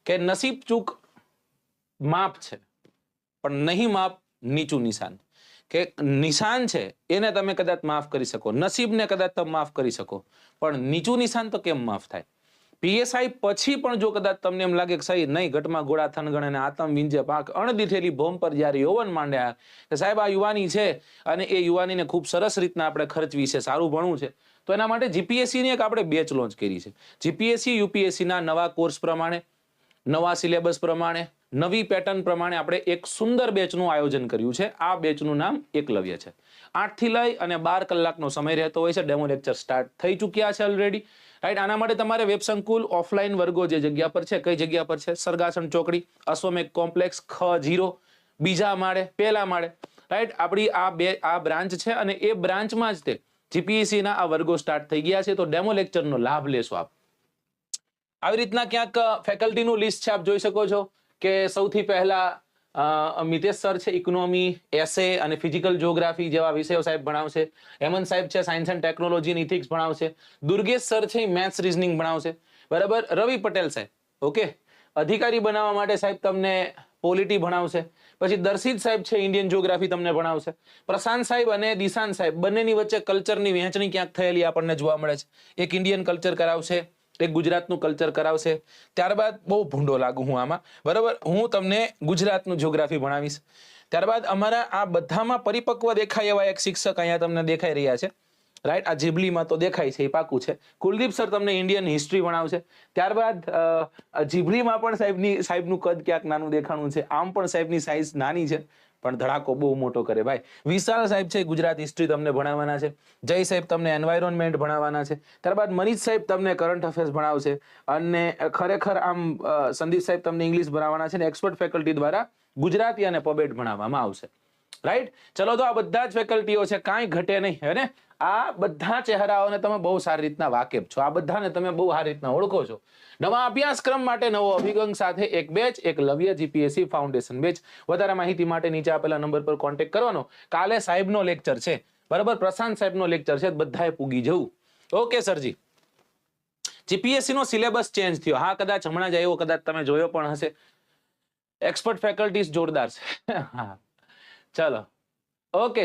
કે નસીબ ચૂક માપ છે પણ નહીં માપ નીચું નિશાન, કે નિશાન છે એને તમે કદાચ માફ કરી શકો, નસીબને કદાચ તમે માફ કરી શકો, પણ નીચું નિશાન તો કેમ માફ થાય? પીએસઆઈ પછી પણ જો કદાચ તમને એમ લાગે કે સહી નહીં, ઘટમાં ઘોડા થનગણ અને આતમ વિંજે પાક અણદીઠેલી ભોમ પર જ્યારે યૌવન માંડ્યા કે સાહેબ આ યુવાની છે અને એ યુવાનીને ખૂબ સરસ રીતના આપણે ખર્ચવી છે, સારું ભણવું છે, તો એના માટે જીપીએસસીની એક આપણે બેચ લોન્ચ કરી છે. જીપીએસસી યુપીએસસીના નવા કોર્સ પ્રમાણે, નવા સિલેબસ પ્રમાણે, નવી પેટર્ન પ્રમાણે આપણે એક સુંદર બેચનું આયોજન કર્યું છે. આ બેચનું નામ એકલવ્ય છે. 8 થી લઈ અને 12 કલાકનો સમય રહેતો હોય છે. ડેમો લેક્ચર સ્ટાર્ટ થઈ ચૂક્યા છે ઓલરેડી, રાઈટ. આના માટે તમારે વેબસંકુલ ઓફલાઈન વર્ગો જે જગ્યા પર છે, કઈ જગ્યા પર છે? સરગાસણ ચોકડી, અશ્વમેઘ કોમ્પ્લેક્સ, X0, બીજા માળે, પહેલા માળે, રાઈટ. આપણી આ બ્રાન્ચ છે અને એ બ્રાન્ચમાં જ તે જીપીએસસી ના આ વર્ગો સ્ટાર્ટ થઈ ગયા છે. તો ડેમો લેક્ચરનો લાભ લેશો આપ. આવી રીતના ક્યાંક ફેકલ્ટીનું લિસ્ટ છે, આપ જોઈ શકો છો કે સૌથી પહેલા મિતેશ સર છે, ઇકોનોમી, એસે અને ફિઝિકલ જીઓગ્રાફી જેવા વિષયો સાહેબ ભણાવશે. હેમંત સાહેબ છે, સાયન્સ એન્ડ ટેકનોલોજી અને ઇથિક્સ ભણાવશે. દુર્ગેશ સર છે, મેથ્સ રીઝનિંગ ભણાવશે, બરાબર. રવિ પટેલ સાહેબ, ઓકે, અધિકારી બનાવવા માટે સાહેબ તમને પોલિટી ભણાવશે. પછી દર્શિત સાહેબ છે, ઇન્ડિયન જીઓગ્રાફી તમને ભણાવશે. પ્રશાંત સાહેબ અને દિશાંત સાહેબ બંનેની વચ્ચે કલ્ચરની વહેંચણી ક્યાંક થયેલી આપણને જોવા મળે છે. એક ઇન્ડિયન કલ્ચર કરાવશે, એક ગુજરાતનું કલ્ચર કરાવશે. ત્યારબાદ બહુ ભૂંડો લાગુ હું આમાં, બરાબર, હું તમને ગુજરાતનું જીઓગ્રાફી ભણાવીશ. ત્યારબાદ અમારા આ બધામાં પરિપક્વ દેખાય એવા એક શિક્ષક અહીંયા તમને દેખાઈ રહ્યા છે, રાઈટ. આ જીબલીમાં તો દેખાય છે, એ પાકું છે. કુલદીપ સર તમને ઇન્ડિયન હિસ્ટ્રી ભણાવશે. ત્યારબાદ જીબલીમાં પણ સાહેબનું કદ ક્યાંક નાનું દેખાણું છે, આમ પણ સાહેબની સાઇઝ નાની છે, પણ ધડાકો બહુ મોટો કરે ભાઈ. વિશાલ સાહેબ છે, ગુજરાત હિસ્ટ્રી તમને ભણાવવાના છે. જય સાહેબ તમને એન્વાયરોન્મેન્ટ ભણાવવાના છે. ત્યારબાદ મનીષ સાહેબ તમને કરંટ અફેર્સ ભણાવશે અને ખરેખર આમ સંદીપ સાહેબ તમને ઇંગ્લિશ ભણાવવાના છે. ને એક્સપર્ટ ફેકલ્ટી દ્વારા ગુજરાતી અને પબેટ ભણાવવામાં આવશે, રાઈટ. ચલો, તો આ બધા જ ફેકલ્ટીઓ છે, કાંઈ ઘટે નહીં, હે ને. આ બધા ચહેરાઓને તમે બહુ સારી રીતના વાકેફ છો, આ બધાને તમે બહુ સારી રીતના ઓળખો છો. નવા અભ્યાસક્રમ માટે નવો અભિગમ સાથે એક batch, Eklavya GPSC foundation batch. વધારે માહિતી માટે નીચે આપેલા નંબર પર કોન્ટેક્ટ કરવાનો. કાલે સાહેબનો લેક્ચર છે, બરાબર, પ્રશાંત સાહેબનો લેક્ચર છે, બધાએ પૂગી જવું. ઓકે સરજી. જીપીએસસી નો સિલેબસ ચેન્જ થયો, હા, કદાચ હમણાં જ આવ્યો, કદાચ તમે જોયો પણ હશે. એક્સપર્ટ ફેકલ્ટીઝ જોરદાર છે. હા, ચલો, ઓકે.